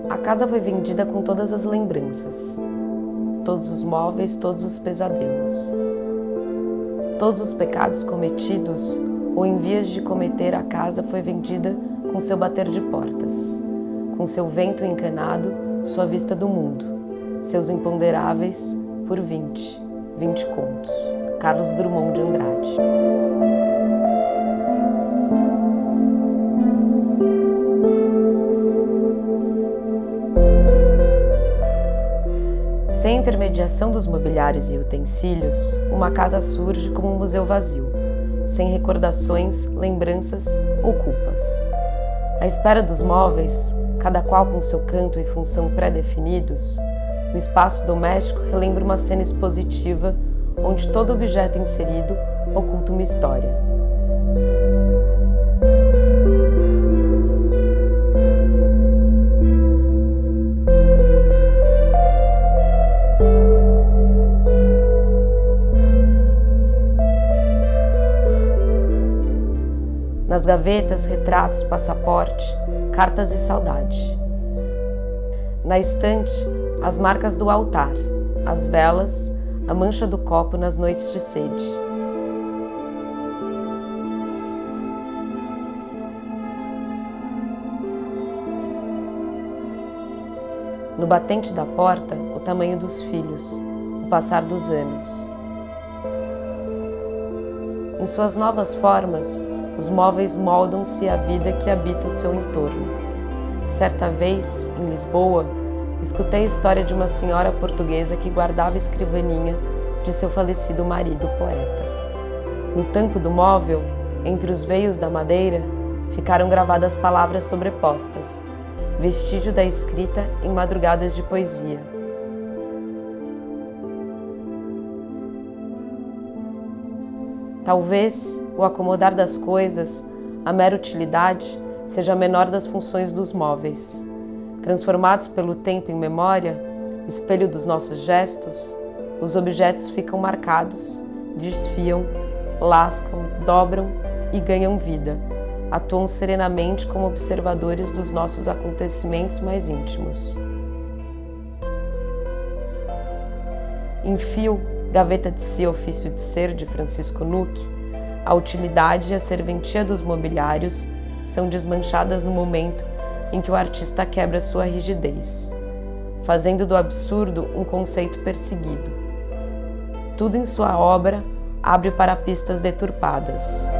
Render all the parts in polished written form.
A casa foi vendida com todas as lembranças, todos os móveis, todos os pesadelos. Todos os pecados cometidos ou em vias de cometer, a casa foi vendida com seu bater de portas, com seu vento encanado, sua vista do mundo, seus imponderáveis por 20 contos. Carlos Drummond de Andrade. Sem intermediação dos mobiliários e utensílios, uma casa surge como um museu vazio, sem recordações, lembranças ou culpas. À espera dos móveis, cada qual com seu canto e função pré-definidos, o espaço doméstico relembra uma cena expositiva onde todo objeto inserido oculta uma história. Nas gavetas, retratos, passaporte, cartas e saudade. Na estante, as marcas do altar, as velas, a mancha do copo nas noites de sede. No batente da porta, o tamanho dos filhos, o passar dos anos. Em suas novas formas, os móveis moldam-se à vida que habita o seu entorno. Certa vez, em Lisboa, escutei a história de uma senhora portuguesa que guardava a escrivaninha de seu falecido marido, poeta. No tampo do móvel, entre os veios da madeira, ficaram gravadas palavras sobrepostas, vestígio da escrita em madrugadas de poesia. Talvez o acomodar das coisas, a mera utilidade, seja a menor das funções dos móveis. Transformados pelo tempo em memória, espelho dos nossos gestos, os objetos ficam marcados, desfiam, lascam, dobram e ganham vida, atuam serenamente como observadores dos nossos acontecimentos mais íntimos. Enfio, Gaveta de Si, Ofício de Ser, de Francisco Nuque, a utilidade e a serventia dos mobiliários são desmanchadas no momento em que o artista quebra sua rigidez, fazendo do absurdo um conceito perseguido. Tudo em sua obra abre para pistas deturpadas.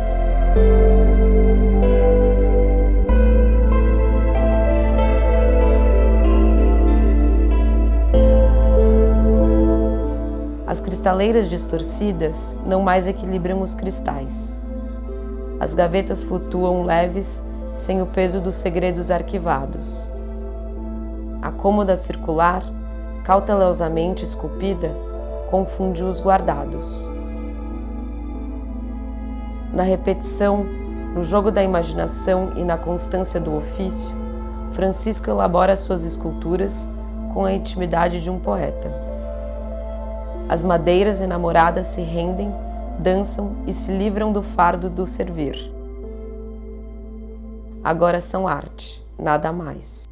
As cristaleiras distorcidas não mais equilibram os cristais. As gavetas flutuam leves, sem o peso dos segredos arquivados. A cômoda circular, cautelosamente esculpida, confunde os guardados. Na repetição, no jogo da imaginação e na constância do ofício, Francisco elabora suas esculturas com a intimidade de um poeta. As madeiras enamoradas se rendem, dançam e se livram do fardo do servir. Agora são arte, nada mais.